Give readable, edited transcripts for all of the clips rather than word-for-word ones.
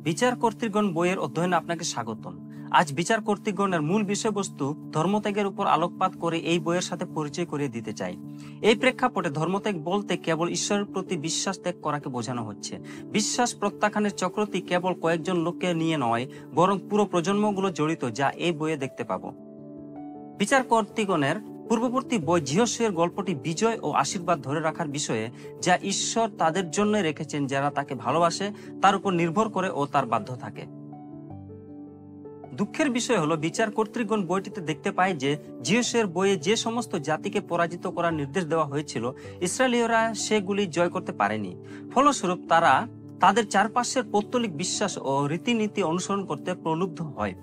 বিচার কর্তৃগণ বইয়ের অধ্যয়নে আপনাকে স্বাগতম। আজ বিচার কর্তৃগণের মূল বিষয়বস্তু ধর্মত্যাগের উপর আলোকপাত করে এই বইয়ের সাথে পরিচয় করিয়ে দিতে চাই। এই প্রেক্ষাপটে ধর্মত্যাগ বলতে কেবল ঈশ্বরের প্রতি বিশ্বাস ত্যাগ করাকে বোঝানো হচ্ছে। বিশ্বাস প্রত্যাখ্যানের চক্রটি কেবল কয়েকজন লোককে নিয়ে নয়, বরং পুরো প্রজন্মগুলো জড়িত, যা এই বইয়ে দেখতে পাবো। বিচার কর্তৃগণের পূর্ববর্তী বই জিহোশূয়ের গল্পটি বিজয় ও আশীর্বাদ ধরে রাখার বিষয়ে, যা ঈশ্বর তাদের জন্য রেখেছেন যারা তাকে ভালোবাসে, তার উপর নির্ভর করে ও তার বাধ্য থাকে। দুঃখের বিষয় হলো বিচার কর্তৃগণ বইটিতে দেখতে পায় যে জিহোশূয়ের বইয়ে যে সমস্ত জাতিকে পরাজিত করার নির্দেশ দেওয়া হয়েছিল, ইসরায়েলীয়রা সেগুলি জয় করতে পারেনি। ফলস্বরূপ তারা তাদের চারপাশের পৌত্তলিক বিশ্বাস ও রীতিনীতি অনুসরণ করতে প্রলুব্ধ হয়।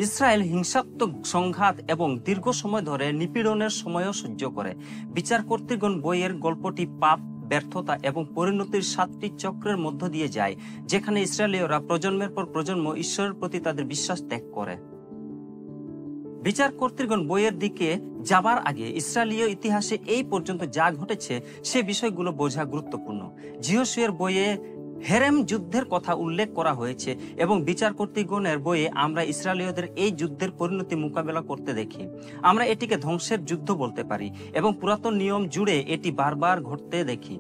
ইসরায়েল হিংসাত্মক সংঘাত এবং দীর্ঘ সময় ধরে নিপীড়নের সময়ও সহ্য করে। বিচার কর্তৃগণ বইয়ের গল্পটি পাপ, ব্যর্থতা এবং পরিণতির 7টি চক্রের মধ্য দিয়ে যায়, যেখানে ইসরায়েলীয়রা প্রজন্মের পর প্রজন্ম ঈশ্বরের প্রতি তাদের বিশ্বাস ত্যাগ করে। বিচার কর্তৃগণ বইয়ের দিকে যাবার আগে ইসরায়েলীয় ইতিহাসে এই পর্যন্ত যা ঘটেছে সে বিষয়গুলো বোঝা গুরুত্বপূর্ণ। জিহোশূয়ের বইয়ে হেরেম যুদ্ধের কথা উল্লেখ করা হয়েছে এবং বিচার কর্তৃগণের বইয়ে আমরা ইসরায়েলীয়দের এই যুদ্ধের পরিণতি মোকাবেলা করতে দেখি। আমরা এটিকে ধ্বংসের যুদ্ধ বলতে পারি এবং পুরাতন নিয়ম জুড়ে এটি বারবার ঘটতে দেখি।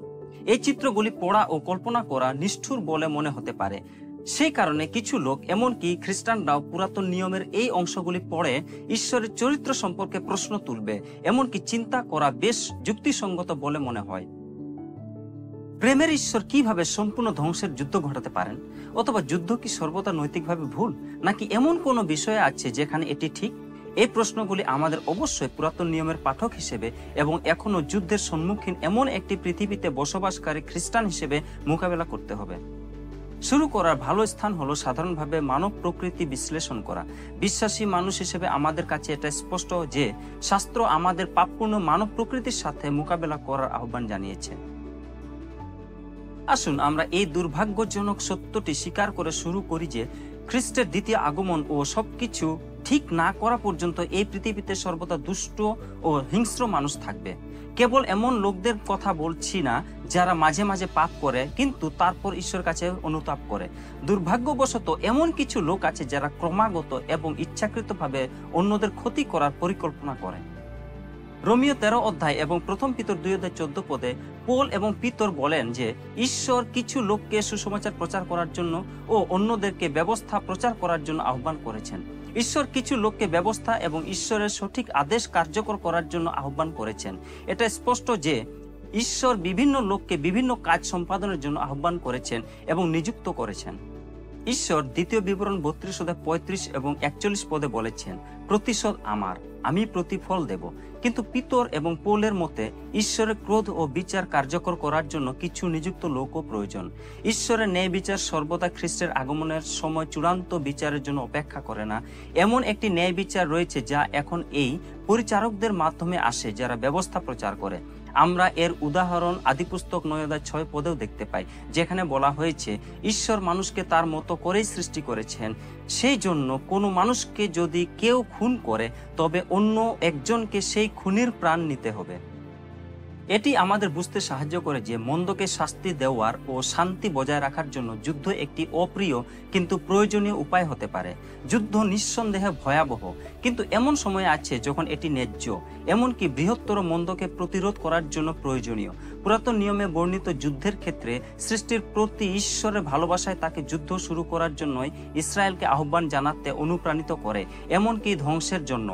এই চিত্রগুলি পড়া ও কল্পনা করা নিষ্ঠুর বলে মনে হতে পারে। সেই কারণে কিছু লোক, এমনকি খ্রিস্টানরাও, পুরাতন নিয়মের এই অংশগুলি পড়ে ঈশ্বরের চরিত্র সম্পর্কে প্রশ্ন তুলবে, এমনকি চিন্তা করা বেশ যুক্তিসঙ্গত বলে মনে হয়। প্রেমের ঈশ্বর কিভাবে সম্পূর্ণ ধ্বংসের যুদ্ধ ঘটাতে পারেন? অথবা যুদ্ধ কি সর্বদা নৈতিকভাবে ভুল, নাকি এমন কোনো বিষয় আছে যেখানে এটি ঠিক? এই প্রশ্নগুলি আমাদের অবশ্যই পুরাতন নিয়মের পাঠক হিসেবে এবং এখনো যুদ্ধের সম্মুখীন এমন একটি পৃথিবীতে বসবাসকারী খ্রিস্টান হিসেবে মোকাবেলা করতে হবে। শুরু করার ভালো স্থান হলো সাধারণভাবে মানব প্রকৃতি বিশ্লেষণ করা। বিশ্বাসী মানুষ হিসেবে আমাদের কাছে এটা স্পষ্ট যে শাস্ত্র আমাদের পাপপূর্ণ মানব প্রকৃতির সাথে মোকাবেলা করার আহ্বান জানিয়েছে। আসুন আমরা এই দুর্ভাগ্যজনক সত্যটি স্বীকার করে শুরু করি যে খ্রিস্টের দ্বিতীয় আগমন ও সবকিছু ঠিক না করা পর্যন্ত এই পৃথিবীতে সর্বদা দুষ্ট ও হিংস্র মানুষ থাকবে। কেবল এমন লোকদের কথা বলছি না যারা মাঝে মাঝে পাপ করে কিন্তু তারপর ঈশ্বরের কাছে অনুতাপ করে। দুর্ভাগ্যবশত এমন কিছু লোক আছে যারা ক্রমাগত এবং ইচ্ছাকৃতভাবে অন্যদের ক্ষতি করার পরিকল্পনা করে। রোমীয় 13 অধ্যায় এবং প্রথম পিতর 2:14 পদে পৌল এবং পিতর বলেন যে ঈশ্বর কিছু লোককে সুসমাচার প্রচার করার জন্য ও অন্যদেরকে ব্যবস্থা প্রচার করার জন্য আহ্বান করেছেন। ঈশ্বর কিছু লোককে ব্যবস্থা এবং ঈশ্বরের সঠিক আদেশ কার্যকর করার জন্য আহ্বান করেছেন। এটা স্পষ্ট যে ঈশ্বর বিভিন্ন লোককে বিভিন্ন কাজ সম্পাদনের জন্য আহ্বান করেছেন এবং নিযুক্ত করেছেন। ঈশ্বর দ্বিতীয় বিবরণ 32:35 এবং 41 পদে বলেছেন, প্রতিশোধ আমার, আমি প্রতিফল দেব। কিন্তু পিতর এবং পৌলের মতে ঈশ্বরের ক্রোধ ও বিচার কার্যকর করার জন্য কিছু নিযুক্ত লোকও প্রয়োজন। ঈশ্বরের ন্যায় বিচার সর্বদা খ্রিস্টের আগমনের সময় চূড়ান্ত বিচারের জন্য অপেক্ষা করে না। এমন একটি ন্যায় বিচার রয়েছে যা এখন এই পরিচারকদের মাধ্যমে আসে যারা ব্যবস্থা প্রচার করে। আমরা এর উদাহরণ আদিপুস্তক 9:6 পদেও দেখতে পাই, যেখানে বলা হয়েছে ঈশ্বর মানুষকে তার মতো করেই সৃষ্টি করেছেন। সেই জন্য কোনো মানুষকে যদি কেউ খুন করে তবে অন্য একজনকে সেই খুনির প্রাণ নিতে হবে। এটি আমাদের বুঝতে সাহায্য করে যে মন্দকে শাস্তি দেওয়ার ও শান্তি বজায় রাখার জন্য যুদ্ধ একটি অপ্রিয় কিন্তু প্রয়োজনীয় উপায় হতে পারে। যুদ্ধ নিঃসন্দেহে ভয়াবহ, কিন্তু এমন সময় আছে যখন এটি ন্যায্য, এমনকি বৃহত্তর মন্দকে প্রতিরোধ করার জন্য প্রয়োজনীয়। পুরাতন নিয়মে বর্ণিত যুদ্ধের ক্ষেত্রে সৃষ্টির প্রতি ঈশ্বরের ভালোবাসায় তাকে যুদ্ধ শুরু করার জন্যই ইসরায়েলকে আহ্বান জানাতে অনুপ্রাণিত করে, এমনকি ধ্বংসের জন্য।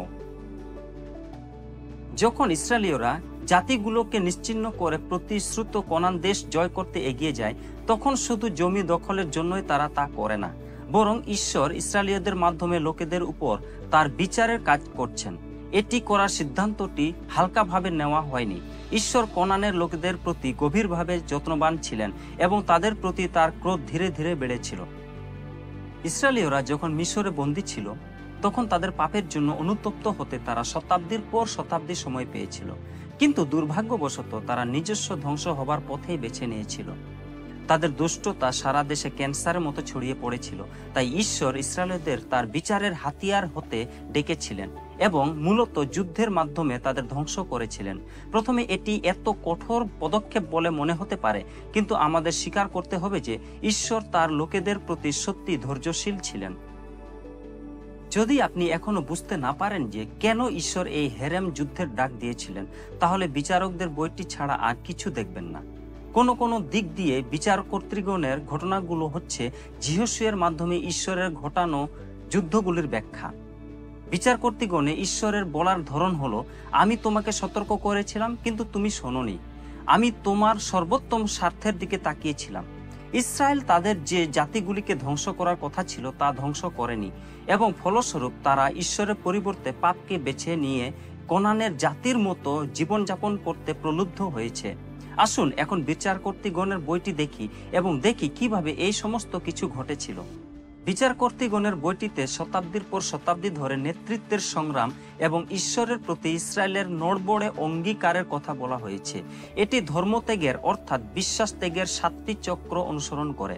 যখন ইসরায়েলীয়রা জাতিগুলোকে নিশ্চিহ্ন করে প্রতিশ্রুত কনান দেশ জয় করতে এগিয়ে যায়, তখন শুধু জমি দখলের জন্যই তারা তা করে না, বরং ঈশ্বর ইসরায়েলীয়দের মাধ্যমে লোকেদের উপর তার বিচারের কাজ করছেন। এটি করার সিদ্ধান্তটি হালকাভাবে নেওয়া হয়নি। ঈশ্বর কনানের লোকেদের প্রতি গভীরভাবে যত্নবান ছিলেন এবং তাদের প্রতি তার ক্রোধ ধীরে ধীরে বেড়েছিল। ইসরায়েলীয়রা যখন মিশরে বন্দী ছিল তখন তাদের পাপের জন্য অনুতপ্ত হতে তারা শতাব্দীর পর শতাব্দী সময় পেয়েছিল, কিন্তু দুর্ভাগ্যবশত তারা নিজস্ব ধ্বংস হবার পথেই বেছে নিয়েছিল। তাদের দুষ্টতা সারা দেশে ক্যান্সারের মতো ছড়িয়ে পড়েছিল। তাই ঈশ্বর ইসরায়েলদের তার বিচারের হাতিয়ার হতে ডেকেছিলেন এবং মূলত যুদ্ধের মাধ্যমে তাদের ধ্বংস করেছিলেন। প্রথমে এটি এত কঠোর পদক্ষেপ বলে মনে হতে পারে, কিন্তু আমাদের স্বীকার করতে হবে যে ঈশ্বর তার লোকেদের প্রতি সত্যি ধৈর্যশীল ছিলেন। যদি আপনি এখনো বুঝতে না পারেন যে কেন ঈশ্বর এই হেরেম যুদ্ধের ডাক দিয়েছিলেন, তাহলে বিচারকদের বইটি ছাড়া আর কিছু দেখবেন না। কোনো দিক দিয়ে বিচারকর্তৃগণের ঘটনাগুলো হচ্ছে যিহোশূয়ের মাধ্যমে ঈশ্বরের ঘটানো যুদ্ধগুলির ব্যাখ্যা। বিচারকর্তৃগণে ঈশ্বরের বলার ধরন হলো, আমি তোমাকে সতর্ক করেছিলাম কিন্তু তুমি শোনোনি, আমি তোমার সর্বোত্তম স্বার্থের দিকে তাকিয়েছিলাম। ইসরায়েল তাদের যে জাতিগুলিকে ধ্বংস করার কথা ছিল তা ধ্বংস করেনি, এবং ফলস্বরূপ তারা ঈশ্বরের পরিবর্তে পাপকে বেছে নিয়ে কনানের জাতির মতো জীবনযাপন করতে প্রলুব্ধ হয়েছে। আসুন এখন বিচারকর্তৃগণের বইটি দেখি এবং দেখি কিভাবে এই সমস্ত কিছু ঘটেছিল। বিচারকর্তৃগণের বইটিতে শতাব্দীর পর শতাব্দী ধরে নেতৃত্বের সংগ্রাম এবং ঈশ্বরের প্রতি ইসরায়েলের নড়বড়ে অঙ্গীকারের কথা বলা হয়েছে। এটি ধর্মত্যাগের অর্থাৎ বিশ্বাস ত্যাগের 7টি চক্র অনুসরণ করে।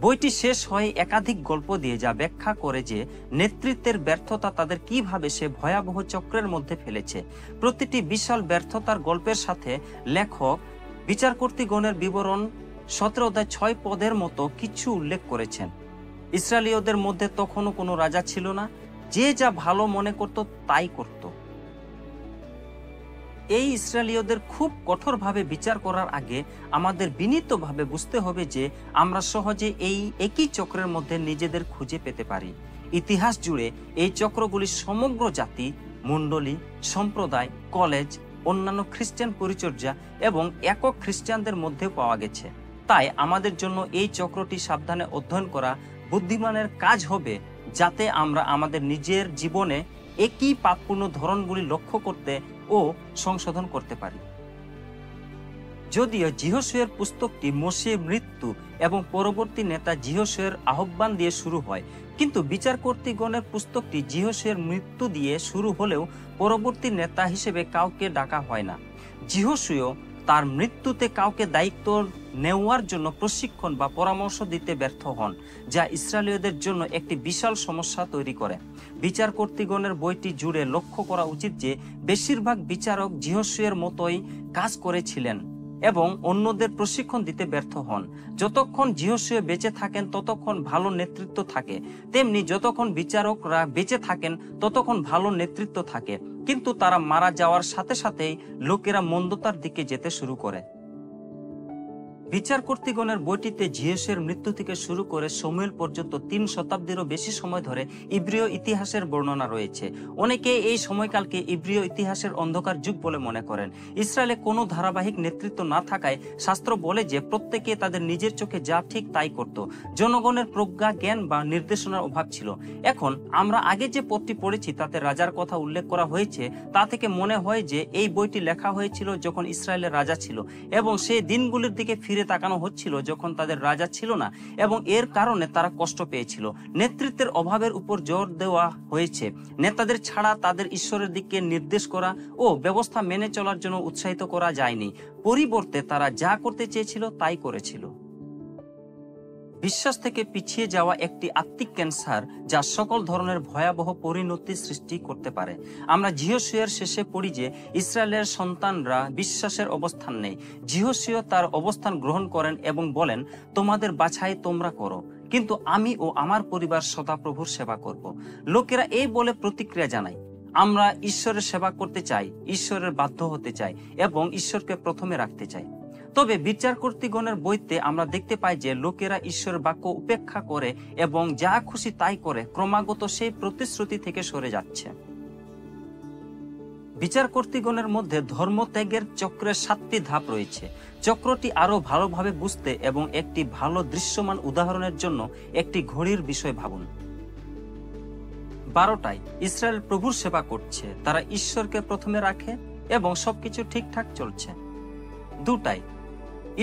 বইটি শেষ হয় একাধিক গল্প দিয়ে, যা ব্যাখ্যা করে যে নেতৃত্বের ব্যর্থতা তাদের কিভাবে সে ভয়াবহ চক্রের মধ্যে ফেলেছে। প্রতিটি বিশাল ব্যর্থতার গল্পের সাথে লেখক বিচারকর্তৃগণের বিবরণ 17 পদের মতো কিছু উল্লেখ করেছেন। ইসরায়েলীয়দের মধ্যে তখনও কোনো রাজা ছিল না, যে যা ভালো মনে করত তাই করত। এই ইসরায়েলীয়দের খুব কঠোরভাবে বিচার করার আগে আমাদের বিনীতভাবে বুঝতে হবে যে আমরা সহজে এই একই চক্রের মধ্যে নিজেদের খুঁজে পেতে পারি। ইতিহাস জুড়ে এই চক্রগুলি সমগ্র জাতি, মণ্ডলী, সম্প্রদায়, কলেজ, অন্যান্য খ্রিস্টান পরিচর্যা এবং একক খ্রিস্টানদের মধ্যেও পাওয়া গেছে। তাই আমাদের জন্য এই চক্রটি সাবধানে অধ্যয়ন করা বুদ্ধিমানের কাজ হবে, যাতে আমরা আমাদের নিজের জীবনে একই পাপপূর্ণ ধরনগুলি লক্ষ্য করতে ও সংশোধন করতে পারি। যদিও যিহোশূয়ের পুস্তকটি মোশের মৃত্যু এবং পরবর্তী নেতা যিহোশূয়ের আহ্বান দিয়ে শুরু হয়, কিন্তু বিচারকর্তৃগণের পুস্তকটি যিহোশূয়ের মৃত্যু দিয়ে শুরু হলেও পরবর্তী নেতা হিসেবে কাউকে ডাকা হয় না। যিহোশূয় তার মৃত্যুতে কাউকে দায়িত্ব নেওয়ার জন্য প্রশিক্ষণ বা পরামর্শ দিতে ব্যর্থ হন, যা ইসরায়েলীয়দের জন্য একটি বিশাল সমস্যা তৈরি করে। বিচারকর্তৃগণের বইটি জুড়ে লক্ষ্য করা উচিত যে বেশিরভাগ বিচারক যিহোশূয়ের মতোই কাজ করেছিলেন এবং অন্যদের প্রশিক্ষণ দিতে ব্যর্থ হন। যতক্ষণ যিহোশূয় বেঁচে থাকেন ততক্ষণ ভালো নেতৃত্ব থাকে, তেমনি যতক্ষণ বিচারকরা বেঁচে থাকেন ততক্ষণ ভালো নেতৃত্ব থাকে, কিন্তু তারা মারা যাওয়ার সাথে সাথেই লোকেরা মন্দতার দিকে যেতে শুরু করে। বিচারকর্তৃগণের বইটিতে যিহোশূয়ের মৃত্যু থেকে শুরু করে শমূয়েল পর্যন্ত 3 শতাব্দীরও বেশি সময় ধরে ইব্রীয় ইতিহাসের বর্ণনা রয়েছে। অনেকে এই সময়কালকে ইব্রীয় ইতিহাসের অন্ধকার যুগ বলে মনে করেন। ইসরায়েলে কোনো ধারাবাহিক নেতৃত্ব না থাকায় শাস্ত্র বলে যে প্রত্যেকে তাদের নিজের চোখে যা ঠিক তাই করত। জনগণের প্রজ্ঞা, জ্ঞান বা নির্দেশনার অভাব ছিল। এখন আমরা আগে যে পদটি পড়েছি তাতে রাজার কথা উল্লেখ করা হয়েছে, তা থেকে মনে হয় যে এই বইটি লেখা হয়েছিল যখন ইসরায়েলের রাজা ছিল এবং সেই দিনগুলির দিকে ফিরে তাকানো হচ্ছিল যখন তাদের রাজা ছিল না, এবং এর কারণে তারা কষ্ট পেয়েছিল। নেতৃত্বের অভাবের উপর জোর দেওয়া হয়েছে। নেতাদের ছাড়া তাদের ঈশ্বরের দিকে নির্দেশ করা ও ব্যবস্থা মেনে চলার জন্য উৎসাহিত করা যায়নি। পরিবর্তে তারা যা করতে চেয়েছিল তাই করেছিল। বিশ্বাস থেকে পিছিয়ে যাওয়া একটি আত্মিক ক্যান্সার, যা সকল ধরনের ভয়াবহ পরিণতি সৃষ্টি করতে পারে। আমরা যিহোশূয়ের শেষে পড়ি যে ইসরায়েলের সন্তানরা বিশ্বাসের অবস্থান নেই। যিহোশূয় তার অবস্থান গ্রহণ করেন এবং বলেন, তোমাদের বাছাই তোমরা করো, কিন্তু আমি ও আমার পরিবার সদাপ্রভুর সেবা করব। লোকেরা এই বলে প্রতিক্রিয়া জানায়, আমরা ঈশ্বরের সেবা করতে চাই, ঈশ্বরের বাধ্য হতে চাই এবং ঈশ্বরকে প্রথমে রাখতে চাই। তবে বিচারকর্তৃগণের বইতে আমরা দেখতে পাই যে লোকেরা ঈশ্বরের বাক্য উপেক্ষা করে এবং যা খুশি তাই করে ক্রমাগত সেই প্রতিশ্রুতি থেকে সরে যাচ্ছে। বিচারকর্তৃগণের মধ্যে ধর্মত্যাগের চক্রের 7টি ধাপ রয়েছে। চক্রটি আরো ভালোভাবে বুঝতে এবং একটি ভালো দৃশ্যমান উদাহরণের জন্য একটি ঘড়ির বিষয় ভাবুন। 12টায় ইসরায়েল প্রভুর সেবা করছে, তারা ঈশ্বরকে প্রথমে রাখে এবং সবকিছু ঠিকঠাক চলছে। 2টায়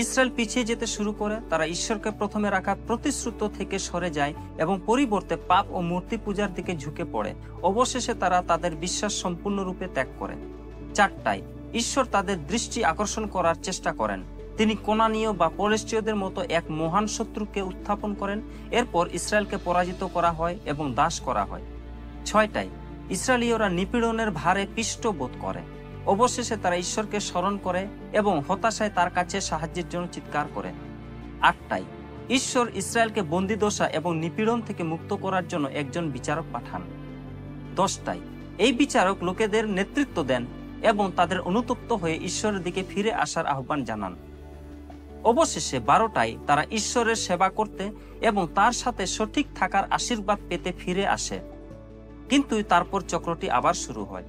ইসরায়েল পিছিয়ে যেতে শুরু করে, তারা ঈশ্বরকে প্রথমে রাখা প্রতিশ্রুত থেকে সরে যায় এবং পরিবর্তে পাপ ও মূর্তি পূজার দিকে ঝুঁকে পড়ে। অবশেষে তারা তাদের বিশ্বাস সম্পূর্ণরূপে ত্যাগ করে। 4টায় ঈশ্বর তাদের দৃষ্টি আকর্ষণ করার চেষ্টা করেন তিনি কোনানীয় বা পলেষ্টীয়দের মতো এক মহান শত্রুকে উত্থাপন করেন। এরপর ইসরায়েলকে পরাজিত করা হয় এবং দাস করা হয়। 6টায় ইসরায়েলীয়রা নিপীড়নের ভারে পিষ্ট বোধ করে। অবশেষে তারা ঈশ্বরকে স্মরণ করে এবং হতাশায় তার কাছে সাহায্যের জন্য চিৎকার করে। 8টায় ঈশ্বর ইসরায়েলকে বন্দিদশা এবং নিপীড়ন থেকে মুক্ত করার জন্য একজন বিচারক পাঠান। 10টায় এই বিচারক লোকেদের নেতৃত্ব দেন এবং তাদের অনুতপ্ত হয়ে ঈশ্বরের দিকে ফিরে আসার আহ্বান জানান। অবশেষে 12টায় তারা ঈশ্বরের সেবা করতে এবং তার সাথে সঠিক থাকার আশীর্বাদ পেতে ফিরে আসে। কিন্তু তারপর চক্রটি আবার শুরু হয়।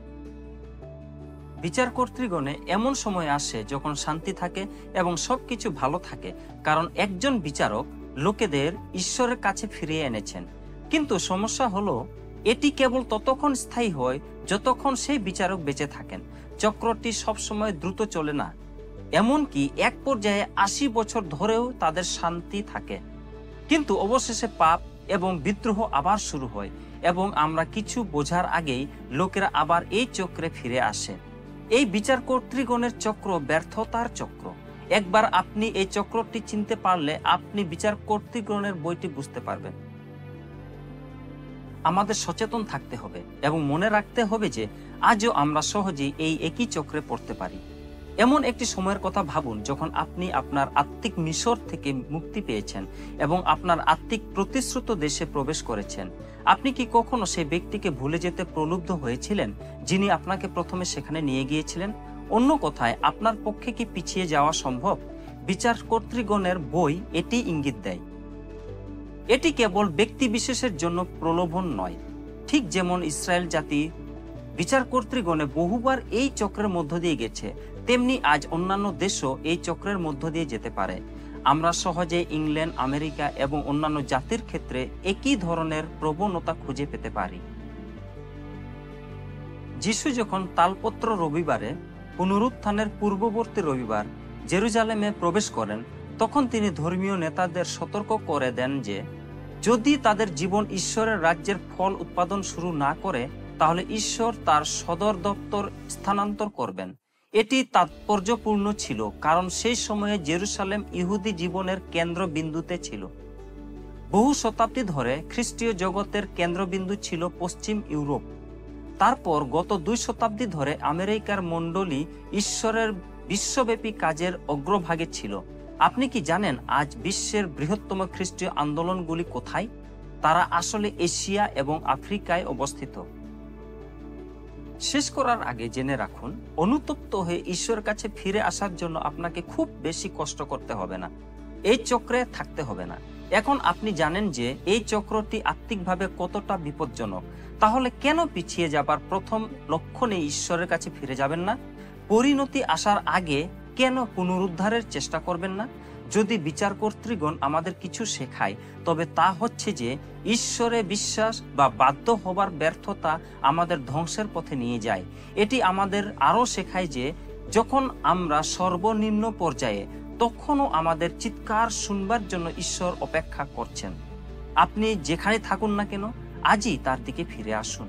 বিচারকর্তৃগণে এমন সময় আসে যখন শান্তি থাকে এবং সবকিছু ভালো থাকে, কারণ একজন বিচারক লোকেদের ঈশ্বরের কাছে ফিরিয়ে এনেছেন। কিন্তু সমস্যা হলো, এটি কেবল ততক্ষণ স্থায়ী হয় যতক্ষণ সেই বিচারক বেঁচে থাকেন। চক্রটি সবসময় দ্রুত চলে না, এমনকি এক পর্যায়ে 80 বছর ধরেও তাদের শান্তি থাকে। কিন্তু অবশেষে পাপ এবং বিদ্রোহ আবার শুরু হয় এবং আমরা কিছু বোঝার আগেই লোকেরা আবার এই চক্রে ফিরে আসে। এই বিচারকর্তৃগণের চক্র ব্যর্থতার চক্র। একবার আপনি এই চক্রটি চিনতে পারলে আপনি বিচারকর্তৃগণের বইটি বুঝতে পারবেন। আমাদের সচেতন থাকতে হবে এবং মনে রাখতে হবে যে আজও আমরা সহজেই এই একই চক্রে পড়তে পারি। এমন একটি সময়ের কথা ভাবুন যখন আপনি আপনার আত্মিক মিশর থেকে মুক্তি পেয়েছেন এবং আপনার আত্মিক প্রতিশ্রুত দেশে প্রবেশ করেছেন। আপনি কি কখনো সেই ব্যক্তিকে ভুলে যেতে প্রলুব্ধ হয়েছিলেন যিনি আপনাকে প্রথমে সেখানে নিয়ে গিয়েছিলেন? অন্য কথায়, আপনার পক্ষে কি পিছিয়ে যাওয়া সম্ভব? বিচারকর্তৃগণের বই এটি ইঙ্গিত দেয়। এটি কেবল ব্যক্তি বিশেষের জন্য প্রলোভন নয়। ঠিক যেমন ইসরায়েল জাতি বিচারকর্তৃগণে বহুবার এই চক্রের মধ্য দিয়ে গেছে, তেমনি আজ অন্যান্য দেশও এই চক্রের মধ্য দিয়ে যেতে পারে। আমরা সহজে ইংল্যান্ড, আমেরিকা এবং অন্যান্য জাতির ক্ষেত্রে একই ধরনের প্রবণতা খুঁজে পেতে পারি। যিশু যখন তালপত্র রবিবারে, পুনরুত্থানের পূর্ববর্তী রবিবার, জেরুজালেমে প্রবেশ করেন, তখন তিনি ধর্মীয় নেতাদের সতর্ক করে দেন যে যদি তাদের জীবন ঈশ্বরের রাজ্যের ফল উৎপাদন শুরু না করে, তাহলে ঈশ্বর তার সদর দপ্তর স্থানান্তর করবেন। এটি তাৎপর্যপূর্ণ ছিল কারণ সেই সময়ে জেরুসালেম ইহুদি জীবনের কেন্দ্রবিন্দুতে ছিল। বহু শতাব্দী ধরে খ্রিস্টীয় জগতের কেন্দ্রবিন্দু ছিল পশ্চিম ইউরোপ। তারপর গত 2 শতাব্দী ধরে আমেরিকার মণ্ডলী ঈশ্বরের বিশ্বব্যাপী কাজের অগ্রভাগে ছিল। আপনি কি জানেন আজ বিশ্বের বৃহত্তম খ্রিস্টীয় আন্দোলনগুলি কোথায়? তারা আসলে এশিয়া এবং আফ্রিকায় অবস্থিত। শেষ করার আগে জেনে রাখুন, অনুতপ্ত হয়ে ঈশ্বরের কাছে ফিরে আসার জন্য আপনাকে খুব বেশি কষ্ট করতে হবে না। এই চক্রে থাকতে হবে না। এখন আপনি জানেন যে এই চক্রটি আত্মিকভাবে কতটা বিপজ্জনক। তাহলে কেন পিছিয়ে যাবার প্রথম লক্ষণে ঈশ্বরের কাছে ফিরে যাবেন না? পরিণতি আসার আগে কেন পুনরুদ্ধারের চেষ্টা করবেন না? যদি বিচারকর্তৃগণ আমাদের কিছু শেখায়, তবে তা হচ্ছে যে ঈশ্বরে বিশ্বাস বা বাধ্য হবার ব্যর্থতা আমাদের ধ্বংসের পথে নিয়ে যায়। এটি আমাদের আরও শেখায় যে যখন আমরা সর্বনিম্ন পর্যায়ে, তখনও আমাদের চিৎকার শুনবার জন্য ঈশ্বর অপেক্ষা করছেন। আপনি যেখানে থাকুন না কেন, আজই তার দিকে ফিরে আসুন।